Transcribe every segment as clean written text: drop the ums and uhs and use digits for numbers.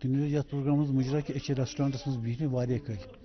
Dinleyici programımız Mucra ki eşi restorantasınız büyüğünü variye köy.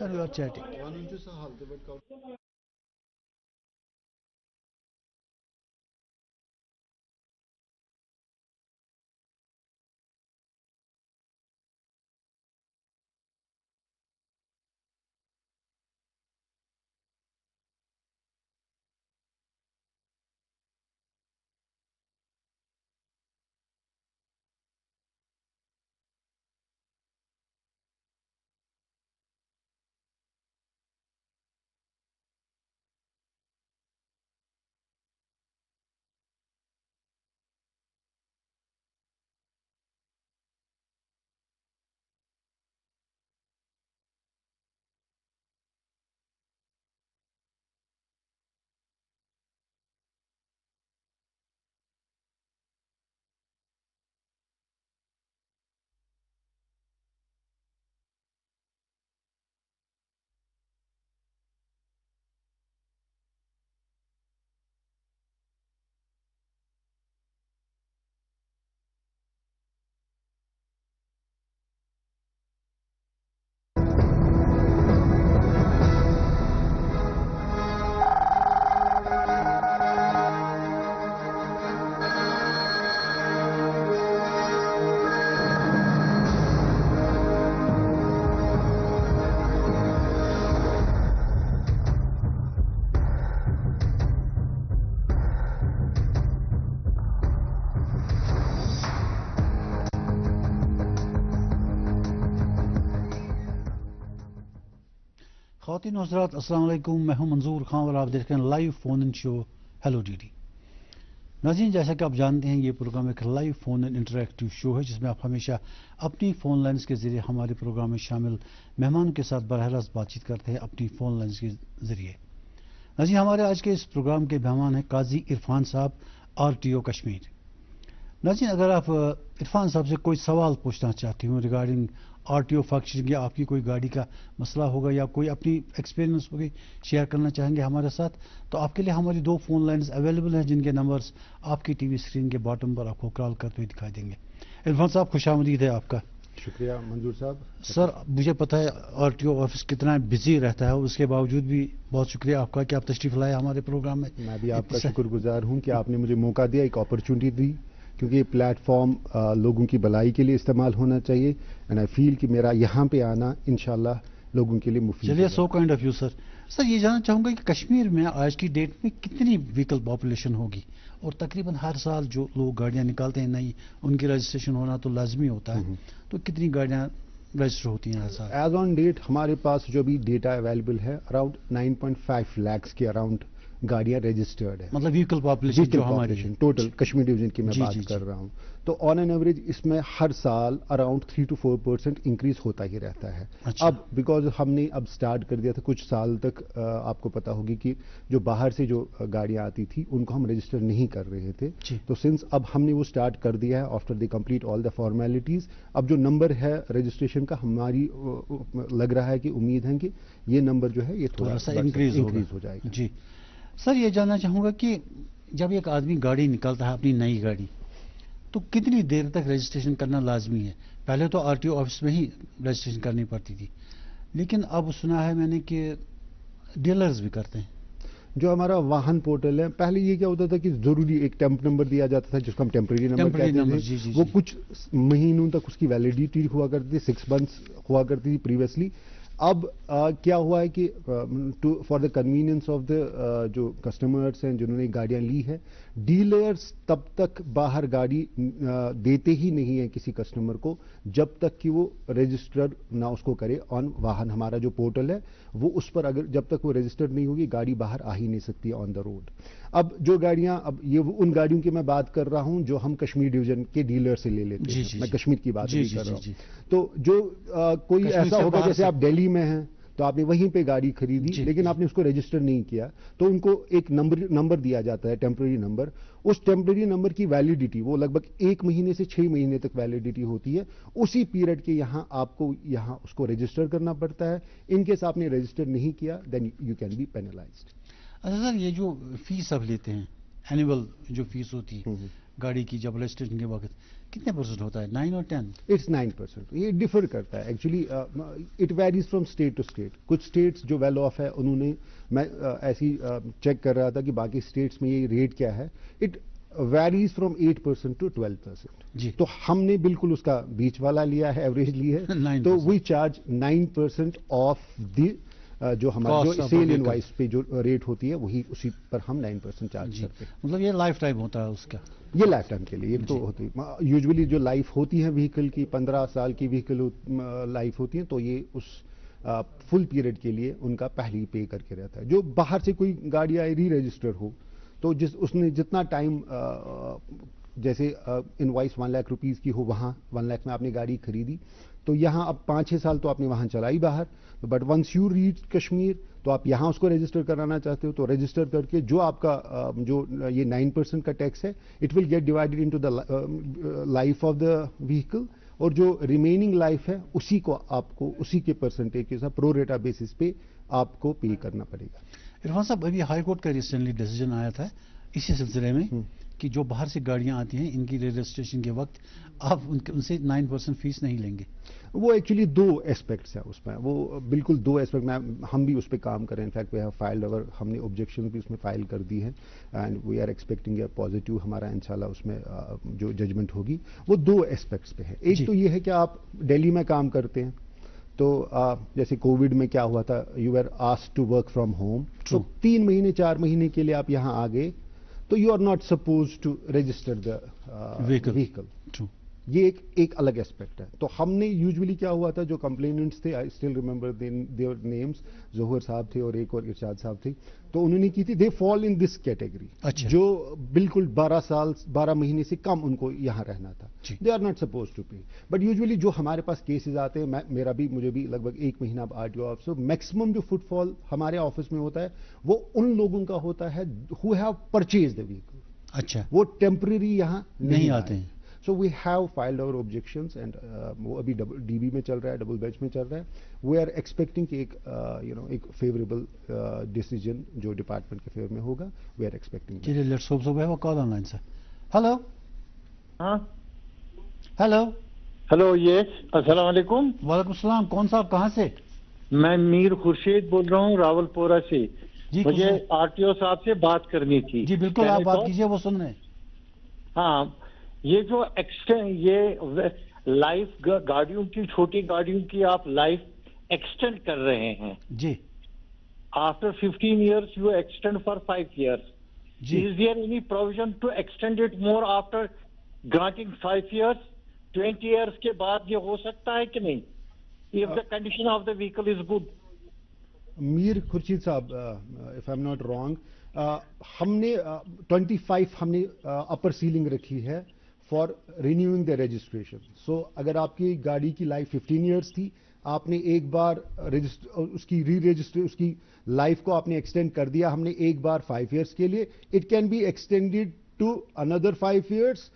Yani we are chatting. خواتین و حضرات السلام علیکم، میں ہوں منظور خان اور آپ دیکھ رہے ہیں لائیو فون ان شو ہیلو ڈی ڈی۔ ناظرین، جیسا کہ آپ جانتے ہیں یہ پروگرام ایک لائیو فون ان انٹریکٹیو شو ہے جس میں آپ ہمیشہ اپنی فون لائنز کے ذریعے ہمارے پروگرام میں شامل مہمان کے ساتھ براہ راست بات چیت کرتے ہیں اپنی فون لائنز کے ذریعے۔ ناظرین، ہمارے آج کے اس پروگرام کے مہمان ہیں قاضی عرفان صاحب، RTO کشمیر۔ ناظرین، اگر آپ عرفان صاحب سے کوئی سوال پوچھنا چاہتے ہوں ریگارڈنگ RTO فنکشن یا آپ کی کوئی گاڑی کا مسئلہ ہوگا یا کوئی اپنی ایکسپیرینس ہوگی شیئر کرنا چاہیں گے ہمارے ساتھ، تو آپ کے لیے ہماری 2 فون لائنز اویلیبل ہیں جن کے نمبرز آپ کی ٹی وی اسکرین کے باٹم پر آپ کو کال کرتے ہوئے دکھائی دیں گے۔ عرفان صاحب خوش آمدید ہے آپ کا۔ شکریہ منظور صاحب۔ سر، مجھے پتہ ہے RTO آفس کتنا بزی رہتا ہے، اس کے باوجود بھی بہت شکریہ آپ کا کہ آپ تشریف لائے ہمارے پروگرام میں۔ میں بھی آپ کا شکر گزار ہوں کہ آپ نے مجھے موقع دیا، ایک اپرچونٹی دی، کیونکہ یہ پلیٹ فارم لوگوں کی بھلائی کے لیے استعمال ہونا چاہیے، اینڈ آئی فیل کہ میرا یہاں پہ آنا انشاءاللہ لوگوں کے لیے مفید ہے۔ چلیے، so kind of you sir. Sir, یہ جاننا چاہوں گا کہ کشمیر میں آج کی ڈیٹ میں کتنی وہیکل پاپولیشن ہوگی، اور تقریباً ہر سال جو لوگ گاڑیاں نکالتے ہیں نئی، ان کی رجسٹریشن ہونا تو لازمی ہوتا ہے، تو کتنی گاڑیاں رجسٹر ہوتی ہیں ہر سال؟ ایز آن ڈیٹ ہمارے پاس جو بھی ڈیٹا اویلیبل ہے اراؤنڈ 9.5 لاکھ کے اراؤنڈ گاڑیاں رجسٹرڈ ہیں، مطلب وہیکل پاپولیشن جو ہماری ہے ٹوٹل کشمیر ڈویژن کی میں بات کر رہا ہوں، تو آن این ایوریج اس میں ہر سال اراؤنڈ 3 to 4% انکریز ہوتا ہی رہتا ہے۔ اب بیکاز ہم نے اب سٹارٹ کر دیا تھا کچھ سال تک، آپ کو پتا ہوگی کہ جو باہر سے جو گاڑیاں آتی تھی ان کو ہم رجسٹر نہیں کر رہے تھے، تو سنس اب ہم نے وہ سٹارٹ کر دیا ہے after the complete all the formalities, اب جو نمبر ہے رجسٹریشن کا ہماری لگ رہا ہے کہ امید ہے کہ یہ نمبر جو ہے یہ تھوڑا سا انکریز ہو جائے گا۔ جی سر، یہ جاننا چاہوں گا کہ جب ایک آدمی گاڑی نکالتا ہے اپنی نئی گاڑی، تو کتنی دیر تک رجسٹریشن کرنا لازمی ہے؟ پہلے تو RTO آفس میں ہی رجسٹریشن کرنی پڑتی تھی، لیکن اب سنا ہے میں نے کہ ڈیلرز بھی کرتے ہیں۔ جو ہمارا واہن پورٹل ہے، پہلے یہ کیا ہوتا تھا کہ ضروری ایک ٹیمپ نمبر دیا جاتا تھا جس کو ہم ٹیمپریری نمبر کہتے تھے، وہ کچھ مہینوں تک اس کی ویلیڈیٹی ہوا کرتی تھی، 6 months ہوا کرتی تھی پریویسلی۔ اب کیا ہوا ہے کہ for the convenience of the جو کسٹمرس ہیں جنہوں نے گاڑیاں لی ہے، ڈیلرز تب تک باہر گاڑی دیتے ہی نہیں ہیں کسی کسٹمر کو جب تک کہ وہ رجسٹر نہ اس کو کرے آن واہن۔ ہمارا جو پورٹل ہے وہ اس پر اگر جب تک وہ رجسٹر نہیں ہوگی گاڑی باہر آ ہی نہیں سکتی آن دا روڈ۔ اب جو گاڑیاں، اب یہ ان گاڑیوں کی میں بات کر رہا ہوں جو ہم کشمیر ڈویژن کے ڈیلر سے لے لیتے ہیں، میں کشمیر کی بات نہیں کر رہا ہوں۔ تو جو کوئی ایسا ہوگا جیسے آپ دہلی میں ہیں تو آپ نے وہیں پہ گاڑی خریدی لیکن آپ نے اس کو رجسٹر نہیں کیا تو ان کو ایک نمبر دیا جاتا ہے, ٹیمپرری نمبر. اس ٹیمپرری نمبر کی ویلیڈیٹی وہ لگ بھگ 1 مہینے سے 6 مہینے تک ویلیڈیٹی ہوتی ہے. اسی پیریڈ کے یہاں آپ کو یہاں اس کو رجسٹر کرنا پڑتا ہے. ان کیس آپ نے رجسٹر نہیں کیا then you can be penalized. اچھا سر, یہ جو فیس آپ لیتے ہیں اینول جو فیس ہوتی ہے گاڑی کی جب رجسٹریشن کے وقت کتنے % ہوتا ہے, 9 اور 10؟ اٹس 9%. یہ ڈفر کرتا ہے actually, it varies from state to state. کچھ اسٹیٹس جو ویل آف ہے انہوں نے, میں ایسی چیک کر رہا تھا کہ باقی اسٹیٹس میں یہ ریٹ کیا ہے, اٹ ویریز فرام 8% ٹو 12%. تو ہم نے بالکل اس کا بیچ والا لیا ہے, ایوریج لی ہے, تو وی چارج 9% آف دی جو ہمارا جو سیل انوائس پہ جو ریٹ ہوتی ہے وہی اسی پر ہم 9% چارج کرتے ہیں. مطلب یہ لائف ٹائم ہوتا ہے اس کا, یہ لائف ٹائم کے لیے. یہ تو ہوتی ہے یوزولی جو لائف ہوتی ہے وہیکل کی 15 سال کی وہیکل لائف ہوتی ہے, تو یہ اس فل پیریڈ کے لیے ان کا پہلے ہی پے کر کے رہتا ہے. جو باہر سے کوئی گاڑی آئی ری رجسٹر ہو تو اس نے جتنا ٹائم, جیسے انوائس 1 لاکھ روپیز کی ہو, وہاں 1 لاکھ میں آپ نے گاڑی خریدی تو یہاں اب 5-6 سال تو آپ نے وہاں چلائی باہر, but once you reach Kashmir تو آپ یہاں اس کو رجسٹر کرانا چاہتے ہو تو رجسٹر کر کے جو آپ کا جو یہ 9% کا ٹیکس ہے it will get divided into the life of the vehicle, اور جو ریمیننگ لائف ہے اسی کو آپ کو اسی کے پرسنٹیج کے ساتھ پرو ریٹا بیسس پہ آپ کو پے کرنا پڑے گا. عرفان صاحب, ابھی ہائی کورٹ کا ریسنٹلی ڈیسیجن آیا تھا اسی سلسلے میں کہ جو باہر سے گاڑیاں آتی ہیں ان کی رجسٹریشن کے وقت آپ ان سے 9% فیس نہیں لیں گے. وہ ایکچولی 2 ایسپیکٹس ہیں اس میں, وہ بالکل 2 ایسپیکٹ میں ہم بھی اس پہ کام کریں. انفیکٹ وی ہیو فائلڈ اور ہم نے آبجیکشن بھی اس میں فائل کر دی ہے and we are expecting a positive ہمارا انشاءاللہ اس میں جو ججمنٹ ہوگی وہ 2 ایسپیکٹس پہ ہے. ایک تو یہ ہے کہ آپ دہلی میں کام کرتے ہیں تو جیسے کووڈ میں کیا ہوا تھا, you are asked to work from home, تو 3 مہینے 4 مہینے کے لیے آپ یہاں آ گئے تو you are not suppose to register the vehicle. یہ ایک الگ ایسپیکٹ ہے. تو ہم نے یوزولی کیا ہوا تھا, جو کمپلیننٹس تھے, I still remember their names, Zahoor Sahab تھے اور ایک اور ارشاد صاحب تھے, تو انہوں نے کی تھی دے فال ان دس کیٹیگری, جو بالکل 12 مہینے سے کم ان کو یہاں رہنا تھا. They are not suppose to pay. But usually جو ہمارے پاس کیسز آتے ہیں, مجھے بھی لگ بھگ 1 مہینہ RTO آفس, میکسیمم جو فٹ فال ہمارے آفس میں ہوتا ہے وہ ان لوگوں کا ہوتا ہے who have purchase the vehicle. اچھا, وہ ٹیمپرری یہاں نہیں آتے ہیں. So we have filed our objections and وہ ابھی DB میں چل رہا ہے, ڈبل بینچ میں چل رہا ہے. We are expecting کہ ایک فیوریبل ڈیسیجن جو ڈپارٹمنٹ کے فیور میں ہوگا. We are expecting. چلیے لیٹس ہوپ. وہ کال آن لائن سر. ہلو. ہاں ہلو. ہلو, یس, السلام علیکم. وعلیکم السلام. کون صاحب, کہاں سے؟ میں میر خورشید بول رہا ہوں راول پورہ سے. مجھے RTO صاحب سے بات کرنی تھی. جی بالکل, آپ بات کیجیے, وہ سن رہے ہیں. ہاں, یہ جو یہ لائف گاڑیوں کی, چھوٹی گاڑیوں کی آپ لائف ایکسٹینڈ کر رہے ہیں. جی. After 15 years you extend for 5 years. جی. Is there any provision to extend it more after granting 5 years 20 years کے بعد یہ ہو سکتا ہے کہ نہیں, if the condition of the vehicle is good. میر خورشید صاحب, if I'm not wrong, ہم نے 25 ہم نے اپر سیلنگ رکھی ہے فار رینیوئنگ دا رجسٹریشن. سو اگر آپ کی گاڑی کی لائف 15 years تھی, آپ نے ایک بار اس کی ری رجسٹر اس کی لائف کو آپ نے ایکسٹینڈ کر دیا, ہم نے ایک بار 5 years کے لیے. It can be extended to اندر 5 years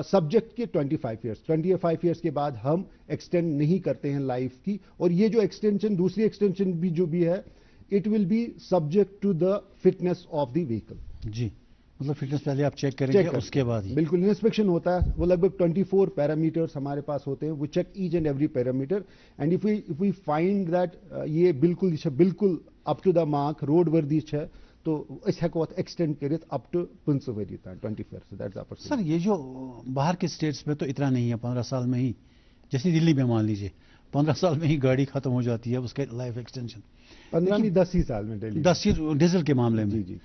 سبجیکٹ کے 25 years. 25 years کے بعد ہم ایکسٹینڈ نہیں کرتے ہیں لائف کی. اور یہ جو ایکسٹینشن, دوسری ایکسٹینشن بھی جو بھی ہے, it will be subject to the fitness of the vehicle. جی, مطلب فٹنس پہلے آپ چیک کریں گے, اس کے بعد بالکل انسپیکشن ہوتا ہے. وہ لگ بھگ 24 پیرامیٹرس ہمارے پاس ہوتے ہیں. وہ check each and every parameter, and if we find that یہ بالکل up to the mark roadworthy ہے, تو اس ہیکو ایکسٹینڈ کرت اپ ٹو 15 ؤری تک 24. دیٹس اپر. سر, یہ جو باہر کے اسٹیٹس میں تو اتنا نہیں ہے, 15 سال میں ہی, جیسے دلی میں مان لیجیے 15 سال میں ہی گاڑی ختم ہو جاتی ہے, اس کے لائف ایکسٹینشن 15 نہیں 10 ہی سال میں 10 ڈیزل کے معاملے میں. جی.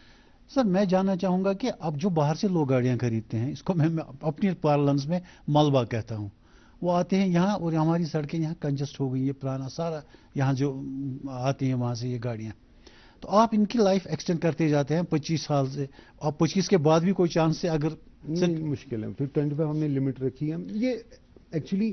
سر, میں جاننا چاہوں گا کہ اب جو باہر سے لوگ گاڑیاں خریدتے ہیں, اس کو میں اپنی پارلنس میں ملبہ کہتا ہوں, وہ آتے ہیں یہاں اور ہماری سڑکیں یہاں کنجسٹ ہو گئی, یہ پرانا سارا یہاں جو آتے ہیں وہاں سے یہ گاڑیاں, تو آپ ان کی لائف ایکسٹینڈ کرتے جاتے ہیں 25 سال سے, اور 25 کے بعد بھی کوئی چانس ہے؟ اگر مشکل ہے. پھر 25 ہم نے لمٹ رکھی ہے. یہ ایکچولی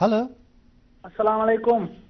Hello. Assalamu alaikum.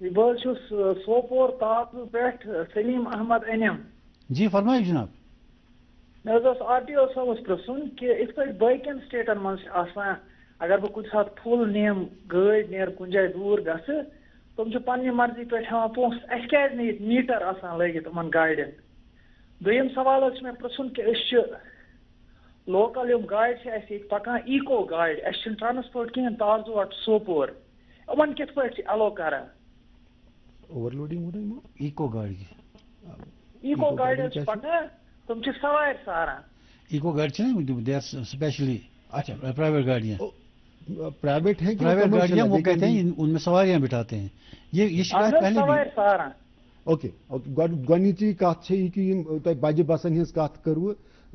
بہٕ حظ چھُس سوپور تاپہٕ پٮ۪ٹھ سلیٖم احمد أنِم. جی فرمائیے جناب. مےٚ حظ اوس RTO صٲبَس پرٛژھُن کہِ یِتھ پٲٹھۍ باقین سٹیٹن منٛز چھِ آسان اگر بہٕ کُنہِ ساتہٕ فُل نِمہٕ گٲڑۍ نیرٕ کُنہِ جایہِ دوٗر گژھٕ تِم چھِ پننہِ مرضی پٮ۪ٹھ ہٮ۪وان پونٛسہٕ اَسہِ کیٛازِ نہٕ ییٚتہِ میٖٹر آسان لٲگِتھ یِمن گاڑٮ۪ن. دوٚیِم سوال حظ چھُ مےٚ پرٛژھُن کہِ أسۍ چھِ لوکل یِم گاڑِ چھِ اَسہِ ییٚتہِ پکان ایٖکو گاڑِ اَسہِ چھُنہٕ ٹرانسپورٹ کِہیٖنۍ تارزوٹ سوپور یِمن کِتھ پٲٹھۍ چھِ ایلو کران. اوورلوڈنگ ہو رہی ہے. ایکو گاڑی ایٖکو گاڑِ حظ چھِ پکان تِم چھِ سوارِ ساران. ایکو گاڑی چھِ نا دے آر اسپیشلی پرائیویٹ گاڑیاں. پرائیویٹ ہیں پرائیویٹ گاڑیاں وہ کہتے ہیں ان میں سواریاں بٹھاتے ہیں. یہ شکایت پہلے سوارِ ساران. اوکے گۄڈنِچی کتھ چھِ یہِ کہِ یِم تۄہہِ بجہِ بسن ہٕنٛز کتھ کٔروٕ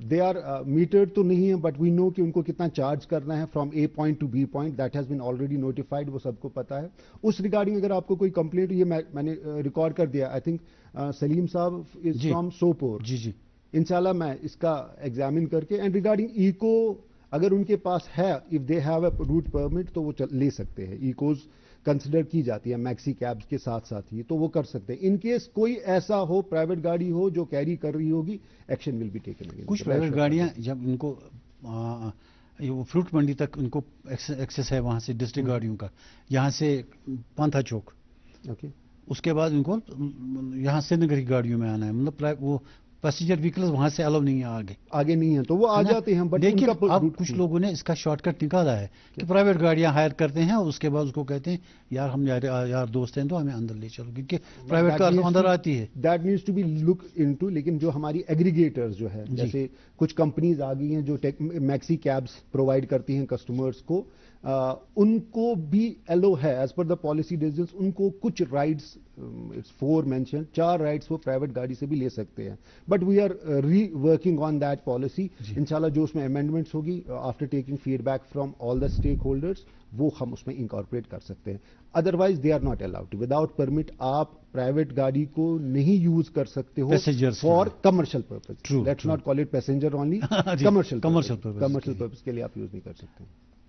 دے آر میٹرڈ تو نہیں ہے بٹ وی نو کہ ان کو کتنا چارج کرنا ہے from A point to B point. That has been already notified, وہ سب کو پتا ہے. اس ریگارڈنگ اگر آپ کو کوئی کمپلینٹ, یہ میں نے ریکارڈ کر دیا. آئی تھنک سلیم صاحب از فرام سوپور. جی جی انشاءاللہ میں اس کا ایگزامن کر کے اینڈ ریگارڈنگ ایکو اگر ان کے پاس ہے if they have a root permit تو وہ لے سکتے ہیں. ایکوز کنسیڈر کی جاتی ہے میکسی کیبز کے ساتھ ساتھ ہی, تو وہ کر سکتے ہیں. ان کیس کوئی ایسا ہو پرائیویٹ گاڑی ہو جو کیری کر رہی ہوگی ایکشن ول بی ٹیکن. کچھ پرائیویٹ گاڑیاں جب ان کو فروٹ منڈی تک ان کو ایکسیس ہے وہاں سے ڈسٹرکٹ گاڑیوں کا, یہاں سے پانتھا چوک, اوکے اس کے بعد ان کو یہاں سری نگر کی گاڑیوں میں آنا ہے. مطلب وہ پیسنجر وہیکلز وہاں سے الاؤ نہیں ہے آگے نہیں ہے, تو وہ آ جاتے ہیں. بٹ لیکن اب کچھ لوگوں نے اس کا شارٹ کٹ نکالا ہے کہ پرائیویٹ گاڑیاں ہائر کرتے ہیں اور اس کے بعد اس کو کہتے ہیں یار ہم یار دوست ہیں تو ہمیں اندر لے چلو, کیونکہ پرائیویٹ کار اندر آتی ہے. That needs to be look into. لیکن جو ہماری ایگریگیٹرز جو ہے جیسے کچھ کمپنیز آ گئی ہیں جو میکسی کیبس پرووائڈ کرتی ہیں کسٹمرز کو, ان کو بھی ایلو ہے ایز پر دا پالیسی ڈیسیژنس. ان کو کچھ رائٹس 4 مینشن 4 رائٹس وہ پرائیویٹ گاڑی سے بھی لے سکتے ہیں. But we are reworking on that policy. انشاءاللہ جو اس میں امینڈمنٹس ہوگی after taking feedback from all the stakeholders وہ ہم اس میں انکارپوریٹ کر سکتے ہیں. Otherwise they are not allowed. Without permit آپ پرائیویٹ گاڑی کو نہیں یوز کر سکتے ہو for commercial purpose. Let's not call it passenger only, commercial purpose کے لیے آپ یوز نہیں کر سکتے.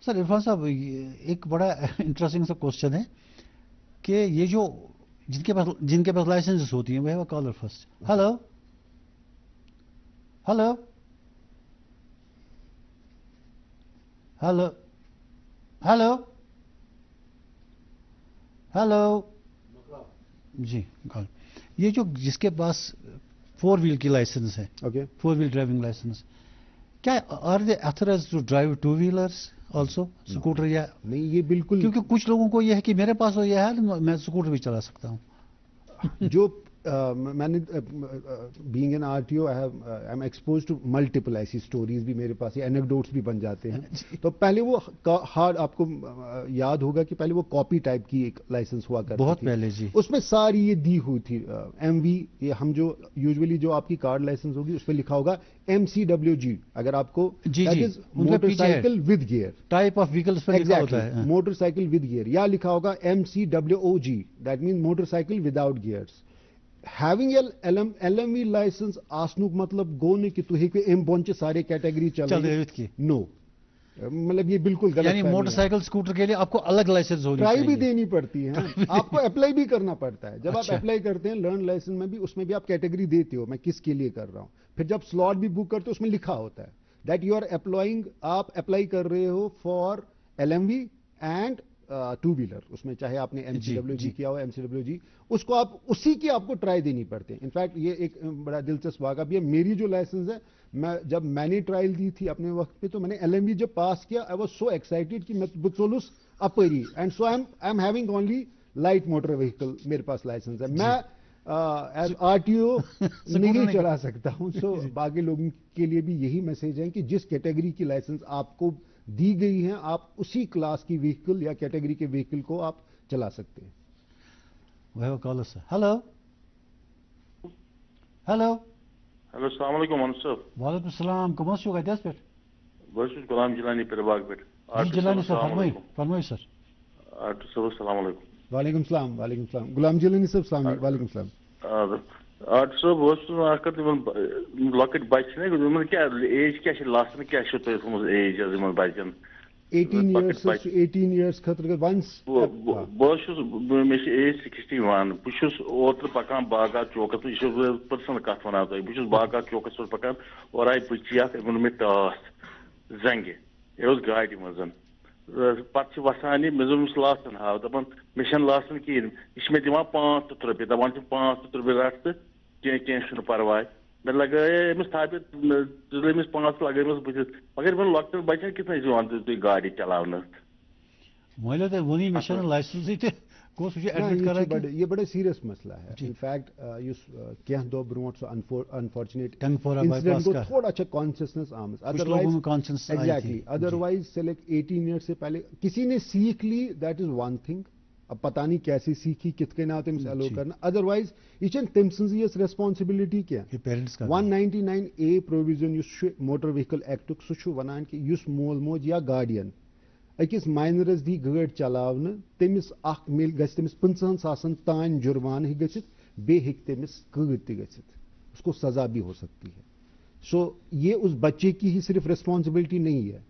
سر عرفان صاحب ایک بڑا انٹرسٹنگ سا کوشچن ہے کہ یہ جو جن کے پاس لائسنس ہوتی ہیں وہ caller first. Hello hello hello hello hello جی یہ جو جس کے پاس 4 ویل کی لائسنس ہے, 4 ویل ڈرائیونگ لائسنس, کیا are they authorized to drive 2 wheelers also scooter? یا نہیں, یہ بالکل, کیونکہ کچھ لوگوں کو یہ ہے کہ میرے پاس ہو یہ ہے میں اسکوٹر بھی چلا سکتا ہوں. جو میں نے being an RTO I am exposed to multiple ایسی اسٹوریز بھی میرے پاس, اینیکڈوٹس بھی بن جاتے ہیں. تو پہلے وہ ہارڈ, آپ کو یاد ہوگا کہ پہلے وہ کاپی ٹائپ کی ایک لائسنس ہوا کرتی تھی بہت پہلے. جی اس میں ساری یہ دی ہوئی تھی MV. یہ ہم جو یوزلی جو آپ کی کارڈ لائسنس ہوگی اس پہ لکھا ہوگا MCWG. اگر آپ کو motor cycle with gear type of vehicle ہوتا ہے, موٹر سائیکل ود گیئر, یا لکھا ہوگا MCWOG that means motor cycle without gears. Having LMV license آسنُک مطلب گو نہیں کہ تُہۍ ہیٚکِو اَمہِ بۄن چہِ سارے کیٹیگری چلٲوِتھ. نو, مطلب یہ بالکل غلط. یعنی موٹر سائیکل اسکوٹر کے لیے آپ کو الگ لائسنس ہونی ٹرائی بھی دینی پڑتی ہے, آپ کو اپلائی بھی کرنا پڑتا ہے. جب آپ اپلائی کرتے ہیں لرن لائسنس میں بھی, اس میں بھی آپ کیٹیگری دیتے ہو میں کس کے لیے کر رہا ہوں. پھر جب سلاٹ بھی بک کرتے ہو اس میں لکھا ہوتا ہے دیٹ یو آر اپلائنگ, آپ اپلائی کر رہے ہو فار LMV اینڈ 2 ویلر. اس میں چاہے آپ نے MCWG کیا ہو MCWG, اس کو آپ اسی کی آپ کو ٹرائی دینی پڑتے ہیں. انفیکٹ یہ ایک بڑا دلچسپ واقعہ بھی ہے. میری جو لائسنس ہے جب میں نے ٹرائل دی تھی اپنے وقت پہ, تو میں نے LMV جب پاس کیا آئی واز سو ایکسائٹیڈ کہ میں بہٕ ژوٚلُس اپٲری, and so I am having only light motor vehicle میرے پاس لائسنس ہے. میں ایز RTO نہیں چلا سکتا ہوں. سو باقی لوگوں کے لیے بھی یہی میسج ہے کہ جس کیٹیگری کی لائسنس آپ کو دی گئی ہیں آپ اسی کلاس کی وہیکل یا کیٹیگری کے وہیکل کو آپ چلا سکتے ہیں. ہلو ہلو ہلو السلام علیکم. وعلیکم السلام. کم حظ چھو کتہِ حظ پٮ۪ٹھ؟ بس غلام جیلانی پھر باغ پہ. جی جیلانی صاحب فرمائیے سر. آرٹو صاحب السلام علیکم. وعلیکم السلام. وعلیکم السلام. غلام جیلانی صاحب السلام علیکم. وعلیکم السلام. آرٹو صاحب بہت لۄکٕٹۍ بچہِ چھِ نا کیٛاہ ایج کیٛاہ چھِ لاسٹہٕ کیٛاہ چھُو تۄہہِ تھوٚمُت ایج حظ یِمن بچن؟ 18 years خٲطرٕ once. بہٕ حظ چھُس مےٚ چھِ ایج 61. بہٕ چھُس اوترٕ پکان باغات چوکس پٮ۪ٹھ. یہِ چھُس پٔرسنل کتھ ونان تۄہہِ. بہٕ چھُس باغات چوکس پٮ۪ٹھ پکان اورٕ آیہِ بٔچی اکھ أمۍ ووٚن مےٚ ٹاس زنگہِ. یہِ اوس گاڑِ منٛز. پتہٕ چھِ وسان یہِ مےٚ دوٚپ أمِس لاسن ہاو. دپان مےٚ چھنہٕ لاسن کِہیٖنۍ. یہِ چھِ مےٚ دِوان 500 رۄپیہِ. دپان چھِ 500 رۄپیہِ رٹ تہٕ کینٛہہ چھُنہٕ پرواے. مےٚ لگٲے أمِس تھاپہِ دِژ أمِس 500 لگٲیمَس بٕتھِس. مگر یِمن لۄکٹٮ۪ن بچن کِتھ کٔنۍ چھِ یِوان تُہۍ گاڑِ چلاونس؟ مٲلِو تۄہہِ ووٚنُے مےٚ چھنہٕ لایسنسٕے تہٕ گوٚو سُہ چھُ ایڈمِٹ کران. یہ بڑا سیریس مسئلہ ہے. ان فیکٹ یُس کینٛہہ دۄہ برونٛٹھ سُہ انفارچُنیٹ انسیڈنٹ گوٚو تھوڑا چھِ کانشیسنس آمٕژ. ایگزیکٹلی ادروائز سے لائک 18 years سے پہلے کسی نے سیکھ لی دیٹ از ون تھنگ. اب پتہ نہیں کیسے سیکھی کت کن آو تٔمِس ایلو کرنا. ادروائز یہ چھنہٕ تٔمۍ سٕنٛزٕے یٲژ ریسپانسبلٹی کینٛہہ. 199A پروویژن یُس چھُ موٹر ویہکل ایکٹُک سُہ چھُ ونان کہِ یُس مول موج یا گارڈین أکِس ماینرس دی گٲڑۍ چلاونہٕ تٔمِس اکھ گژھِ تٔمِس 50,000 ساسن تانۍ جُرمانہٕ ہیٚکہِ گٔژھِتھ. بیٚیہِ ہیٚکہِ تٔمِس قٲد تہِ گٔژھِتھ. اس کو سزا بھی ہو سکتی ہے. سو یہ اس بچے کی ہی صرف ریسپانسبلٹی نہیں ہے.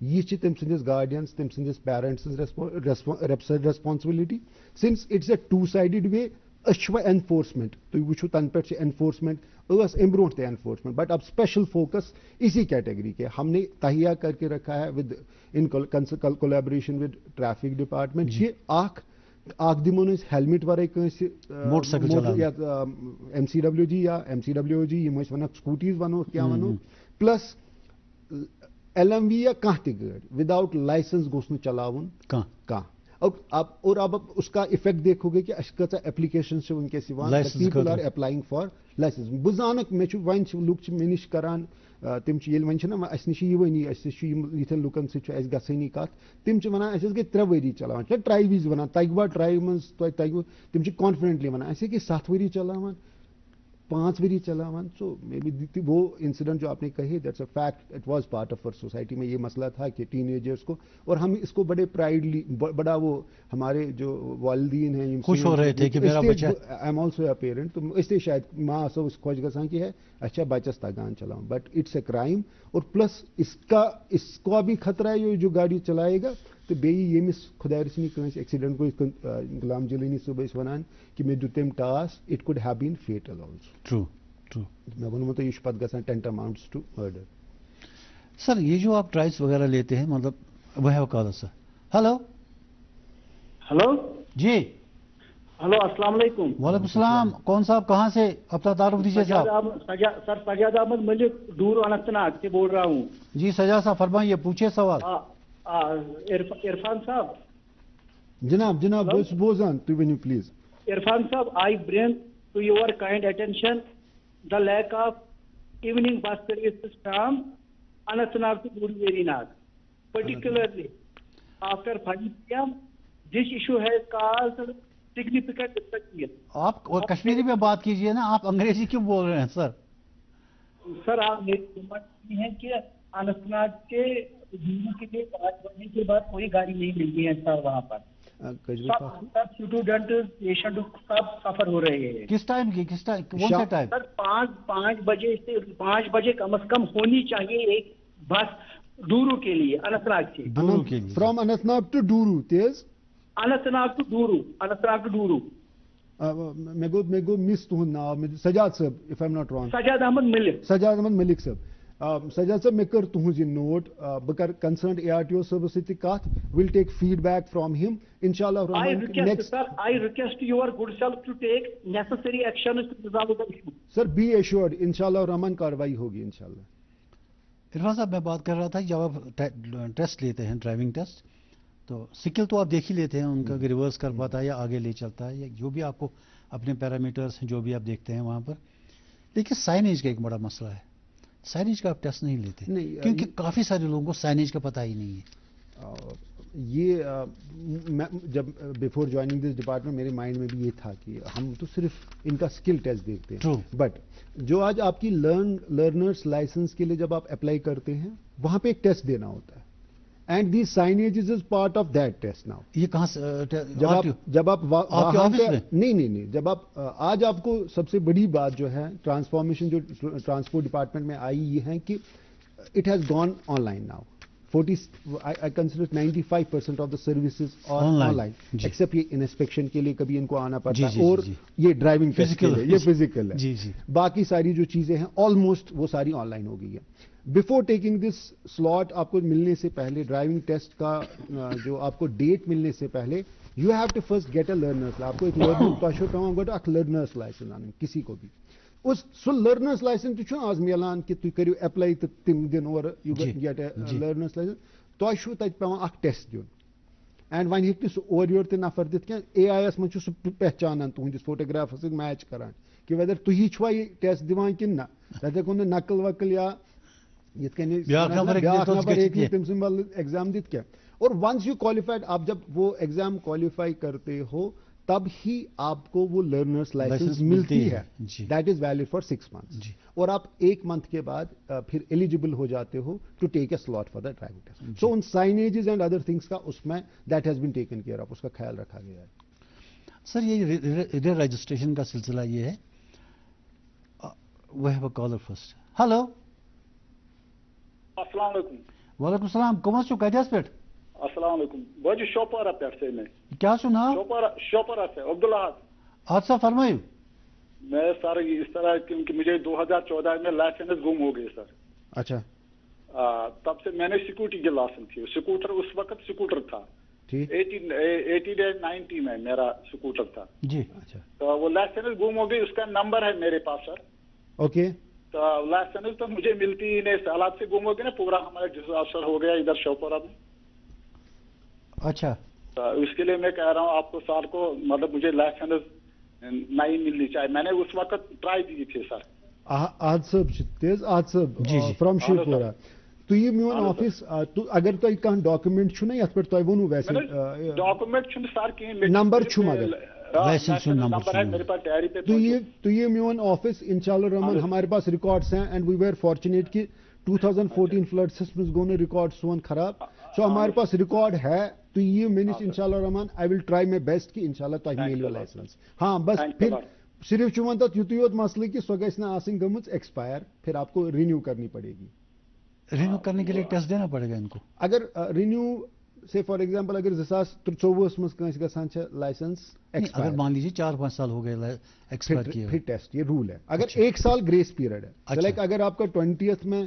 یہ چھِ تٔمۍ سٕنٛدِس گارڈینس تٔمۍ سٕنٛدِس پیرنٹس سٕنٛز responsibility. Since it's a two-sided وے. أسۍ چھِ وۄنۍ اینفورسمنٹ. تُہۍ وٕچھِو تنہٕ پٮ۪ٹھ چھِ اینفورسمنٹ ٲس اَمہِ برونٛٹھ تہِ اینفورسمنٹ. بٹ اب اسپیشل فوکس اسی کیٹیگری کے ہم نے تہیا کر کے رکھا ہے with in collaboration with traffic department. یہ اکھ دِمو نہٕ أسۍ ہیلمٹ ورٲے کٲنٛسہِ یتھ MCW یا MCWG یِم ٲسۍ ونان سکوٗٹیٖز ونو کیٛاہ ونو. پلس LMV یا کانٛہہ تہِ گٲڑۍ وداؤٹ لائسنس گوٚژھ نہٕ چلاوُن کانٛہہ. اور اب اس کا افیکٹ دیکھو گے کہ اَسہِ کۭژاہ ایپلِکیشن چھِ وٕنکیٚس یِوان. People are applying for license. بہٕ زانکھ مےٚ چھُ وۄنۍ چھِ لُکھ چھِ مےٚ نِش کران تِم چھِ ییٚلہِ وۄنۍ چھِنہ اَسہِ نِش یِوٲنی اَسہِ چھُ یِتھٮ۪ن لُکن سۭتۍ چھُ اَسہِ گژھٲنی کتھ. تِم چھِ ونان اَسہِ حظ گٔے 3 ؤری چلاوان. چھِ ٹراے وِزِ ونان تگوا ٹراے منٛز تۄہہِ تگوٕ. تِم چھِ کانفیڈنٹلی ونان اَسہِ گٔے 7 ؤری چلاوان 5 ؤری چلاوان. سو مے بی وہ انسیڈنٹ جو آپ نے کہے that's a fact. It was part of اور سوسائٹی میں یہ مسئلہ تھا کہ ٹین ایجرس کو. اور ہم اس کو بڑے پرائڈلی بڑا وہ ہمارے جو والدین ہیں خوش ہو رہے تھے کہ میرا بچہ. I am also a parent. تو اس سے شاید ماں آسو خۄش گژھان کہ ہے اچھا بچس تگان چلاؤں. But it's a crime. اور پلس اس کو بھی خطرہ ہے یہ جو گاڑی چلائے گا. تو بیٚیہِ ییٚمِس خۄداے رٔچھِنۍ کٲنٛسہِ ایکسیڈنٹ گوٚو یِتھ کٔنۍ غلام جیلانی صٲب ٲسۍ وَنان کہِ مےٚ دیُت تٔمۍ toss. It could have bin fatal also. True. میں بولوں تو یہ پتہ گژھان ٹینٹاماؤنٹس ٹو مرڈر. سر یہ جو آپ ٹرائلس وغیرہ لیتے ہیں مطلب وہ ہے کال سر. ہلو جی. ہلو السلام علیکم. وعلیکم السلام. کون صاحب کہاں سے اپنا تعارف دیجیے صاحب. سر سجاد احمد ملک دور اننت ناگ سے بول رہا ہوں. جی سجاد صاحب فرمائیے پوچھیے سوال. عرفان صاحب. جناب بہٕ چھُس بوزان تُہۍ ؤنِو please. Irfan sahab, I bring to your kind attention the lack of evening bus services from Anantnag to Guruverinag, particularly after 5 p.m. This issue has caused significant disturbance. آپ کشمیری میں بات کیجئے نا, آپ انگریزی کیوں بول رہے ہیں سر؟ سر آپ میری بات یہ ہے کہ اننتناگ کے دنوں کے لیے 5 بجے کے بعد کوئی گاڑی نہیں ملتی ہے سر وہاں پر. اسٹوڈنٹ پیشنٹ سب سفر ہو رہے ہیں. کس ٹائم کی کون سا ٹائم؟ سر 5 بجے سے 5 بجے کم از کم ہونی چاہیے ایک بس ڈورو کے لیے اننتناگ سے. فرام اننتناگ ٹو ڈورو تیز. اننتناگ ٹو ڈورو. مےٚ گوٚو مِس تُہُنٛد ناو. سجاد صٲب if I am not wrong. Sajjad Ahmad Malik صٲب. سجاد صٲب مےٚ کٔر تُہٕنٛز یہِ نوٹ. بہٕ کَرٕ کنسرنڈ ARTO صٲبس سۭتۍ تہِ کتھ. وِل ٹیک فیٖڈبیک فرام ہم انشاءاللہ. I request your good self to take necessary actions to resolve the issue. Sir, be assured انشاءاللہ الرحمن کاروائی ہوگی انشاءاللہ. عرفان صاحب میں بات کر رہا تھا جب آپ ٹیسٹ لیتے ہیں ڈرائیونگ ٹیسٹ تو سکل تو آپ دیکھ ہی لیتے ہیں ان کا کہ ریورس کر پاتا ہے یا آگے لے چلتا ہے یا جو بھی آپ کو اپنے پیرامیٹرس ہیں جو بھی آپ دیکھتے ہیں وہاں پر. لیکن سائنیج کا ایک بڑا مسئلہ ہے. سائنیج کا آپ ٹیسٹ نہیں لیتے کیونکہ کافی سارے لوگوں کو سائنیج کا پتہ ہی نہیں ہے. یہ جب بیفور جوائننگ دس ڈپارٹمنٹ میرے مائنڈ میں بھی یہ تھا کہ ہم تو صرف ان کا اسکل ٹیسٹ دیکھتے ہیں، بٹ جو آج آپ کی لرنرس لائسنس کے لیے جب آپ اپلائی کرتے ہیں وہاں پہ ایک ٹیسٹ دینا ہوتا ہے، and the signages is part of that test now. یہ کہاں سے جب آپ نہیں جب آپ آج آپ کو سب سے بڑی بات جو ہے ٹرانسفارمیشن جو ٹرانسپورٹ ڈپارٹمنٹ میں آئی یہ ہے کہ it has gone online now. I consider 95% of the services are online. Except یہ انسپیکشن کے لیے کبھی ان کو آنا پڑتا ہے اور یہ ڈرائیونگ ٹیسٹ کے لیے یہ فزیکل ہے. باقی ساری جو چیزیں ہیں آلموسٹ وہ ساری آن لائن ہو گئی ہے. بفور ٹیکنگ دس سلاٹ آپ کو ملنے سے پہلے ڈرائیونگ ٹیسٹ کا جو آپ کو ڈیٹ ملنے سے پہلے you have to first get a learners. آپ کو ایک لرنرس لائسنس آنا کسی کو بھی اس سو لرنرس لائسنس تھی آز ملان کہ تھی کرو اپلائی تو تم دن اور you get a learners licence تہ تک پیوان اخ ٹیسٹ دن اینڈ ون ہیکہ سہ اور یور تہ نفر دتھ کینٛہہ اے آئی یس منٛز چھُ سُہ پہچانان تُہنٛدِس فوٹوگرافس سۭتۍ میچ کران کہ ویدر تُہی چھوا یہ ٹیسٹ دِوان کِنہٕ نہ تتہِ ہیٚکو نہٕ نقل وقل یا یِتھ کٔنۍ بیٛاکھ نفر ہیٚکہِ تٔمۍ سٕنٛدِ بدلہٕ ایگزام دِتھ کینٛہہ. اور ونس یو کوالیفائڈ آپ جب وہ ایگزام کوالیفائی کرتے ہو تب ہی آپ کو وہ لرنرس لائسنس ملتی ہے. That is valid for 6 months. اور آپ 1 month کے بعد پھر ایلیجیبل ہو جاتے ہو to take a slot for the driving test. So in signages and other things کا اس میں that has been taken care of, اس کا خیال رکھا گیا ہے. سر یہ ری رجسٹریشن کا سلسلہ یہ ہے. We have a caller first. Hello السلام علیکم. وعلیکم السلام. کم چھو کتس پہ؟ السلام علیکم. بہت شوپورہ پہ سے میں. کیا نام؟ شوپورہ سے عبداللہ. حادثہ فرمائیے. میں سر اس طرح کیونکہ مجھے 2014 میں لائسنس گم ہو گئی سر. اچھا. تب سے میں نے سکوٹی کی لائسنس تھی. اسکوٹر اس وقت اسکوٹر تھا 80-90 میں میرا اسکوٹر تھا. جی. اچھا. تو وہ لائسنس گم ہو گئی. اس کا نمبر ہے میرے پاس سر. اوکے. تو لائسنس تو مجھے ملتی ہی نہیں. سیلاب سے گم ہو گئی نا پورا ہمارا ڈیزاسٹر ہو گیا ادھر شوپورہ میں. اچھا. اس کے لیے میں کہہ رہا ہوں آپ کو سال کو مطلب مجھے لائسنس نہیں ملنی چاہیے. میں نے اس وقت ٹرائی دی تھی سر. عاد صٲب تیز عاد صٲب فرام شیپورہ. تُہۍ میون آفس اگر تۄہہِ کانٛہہ ڈاکومنٹ چھُ نا یتھ پٮ۪ٹھ تۄہہِ ووٚنوٕ ویسے ڈاکومنٹ چھُنہٕ سر کِہیٖنۍ. نمبر چھُ مگر نمبر ہے میرے پاس ڈائری پہ. تُہۍ میون آفس انشاءاللہ رحمان ہمارے پاس ریکارڈس ہیں اینڈ وی ویئر فارچونیٹ کہ 2014 فلڈس منٛز گوٚو نہٕ ریکارڈ سون خراب. سو ہمارے پاس ریکارڈ ہے. تو یہ میں انشاءاللہ رحمان آئی ول ٹرائی مائی بیسٹ کہ انشاءاللہ تۄہہِ میلیو لائسنس. ہاں بس پھر صرف چھُ وۄنۍ تتھ یُتُے یوت مسئلہ کہ سۄ گژھِ نہٕ آسٕنۍ گٔمٕژ ایکسپائر. پھر آپ کو رینیو کرنی پڑے گی. رینیو کرنے کے لیے ٹیسٹ دینا پڑے گا ان کو. اگر رینیو سے فار ایگزامپل اگر 2024 منٛز کٲنٛسہِ گژھان چھِ لائسنس اگر مان لیجیے 4-5 سال ہو گئے ایکسپائر کیے پھر ٹیسٹ یہ رول ہے. اگر 1 سال گریس پیریڈ ہے لائک اگر آپ کا 20th میں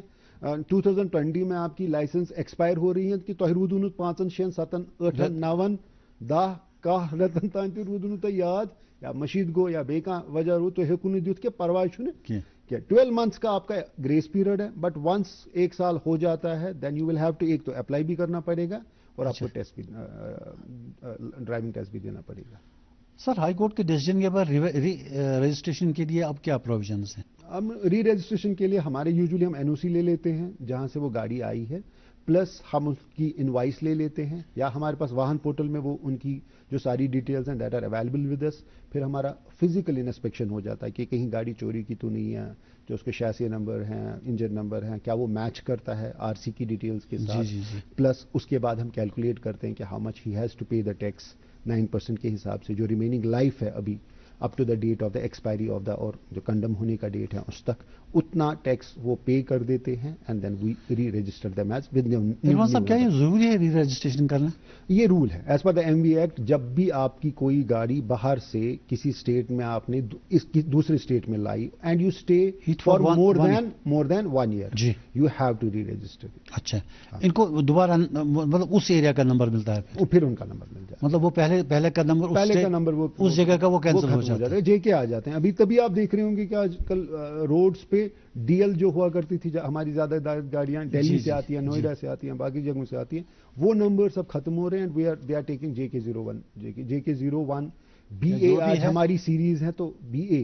2020 میں آپ کی لائسنس ایکسپائر ہو رہی ہے کہ تۄہہِ روٗدوٕ نہٕ 5, 6, 7, 8, 9, 10, 10 رٮ۪تن تام تہِ روٗدوٕ نہٕ تۄہہِ یاد یا مٔشیٖد گوٚو یا بیٚیہِ کانٛہہ وجہ روٗد تُہۍ ہیٚکِو نہٕ دِتھ کینٛہہ پرواے چھُنہٕ کینٛہہ. 12 months کا آپ کا گریس پیریڈ ہے. بٹ ونس 1 سال ہو جاتا ہے then you will have to ایک تو اپلائی بھی کرنا پڑے گا اور آپ کو ٹیسٹ بھی ڈرائیونگ ٹیسٹ بھی دینا پڑے گا. سر ہائی کورٹ کے ڈیسیجن کے بعد ری رجسٹریشن کے لیے اب کیا پروویژنس ہیں؟ ہم ری رجسٹریشن کے لیے ہمارے یوزلی ہم NOC لے لیتے ہیں جہاں سے وہ گاڑی آئی ہے پلس ہم اس کی انوائس لے لیتے ہیں یا ہمارے پاس واہن پورٹل میں وہ ان کی جو ساری ڈیٹیلز ہیں that are available with us. پھر ہمارا فزیکل انسپیکشن ہو جاتا ہے کہ کہیں گاڑی چوری کی تو نہیں ہے, جو اس کے شاسی نمبر ہیں انجن نمبر ہیں کیا وہ میچ کرتا ہے RC کی ڈیٹیلز کے ساتھ. پلس اس کے بعد ہم کیلکولیٹ کرتے ہیں کہ how much he has to pay the tax 9% کے حساب سے جو ریمیننگ لائف ہے ابھی up to the date of the expiry of the اور جو کنڈم ہونے کا ڈیٹ ہے اس تک اتنا ٹیکس وہ پے کر دیتے ہیں and then we reregister them as with Irfan Sahab کیا یہ ضروری ہے ری رجسٹریشن کرنا؟ یہ رول ہے ایز پر دا MV ایکٹ. جب بھی آپ کی کوئی گاڑی باہر سے کسی اسٹیٹ میں آپ نے دوسرے اسٹیٹ میں لائی and you stay for more then 1 year you have to reregister. اچھا ان کو دوبارہ مطلب اس ایریا کا نمبر ملتا ہے پھر ان کا نمبر مل جاتا ہے. مطلب وہ پہلے کا نمبر وہ اس جگہ کا وہ کینسل ہو جاتا ہے. JK آ جاتے ہیں. ابھی تبھی آپ دیکھ رہے ہوں گے کہ آج کل روڈز پہ DL جو ہوا کرتی تھی ہماری زیادہ گاڑیاں دہلی سے آتی ہیں نوئیڈا سے آتی ہیں باقی جگہوں سے آتی ہیں وہ نمبر سب ختم ہو رہے ہیں. They are taking JK01 BA آج ہماری سیریز ہے تو BA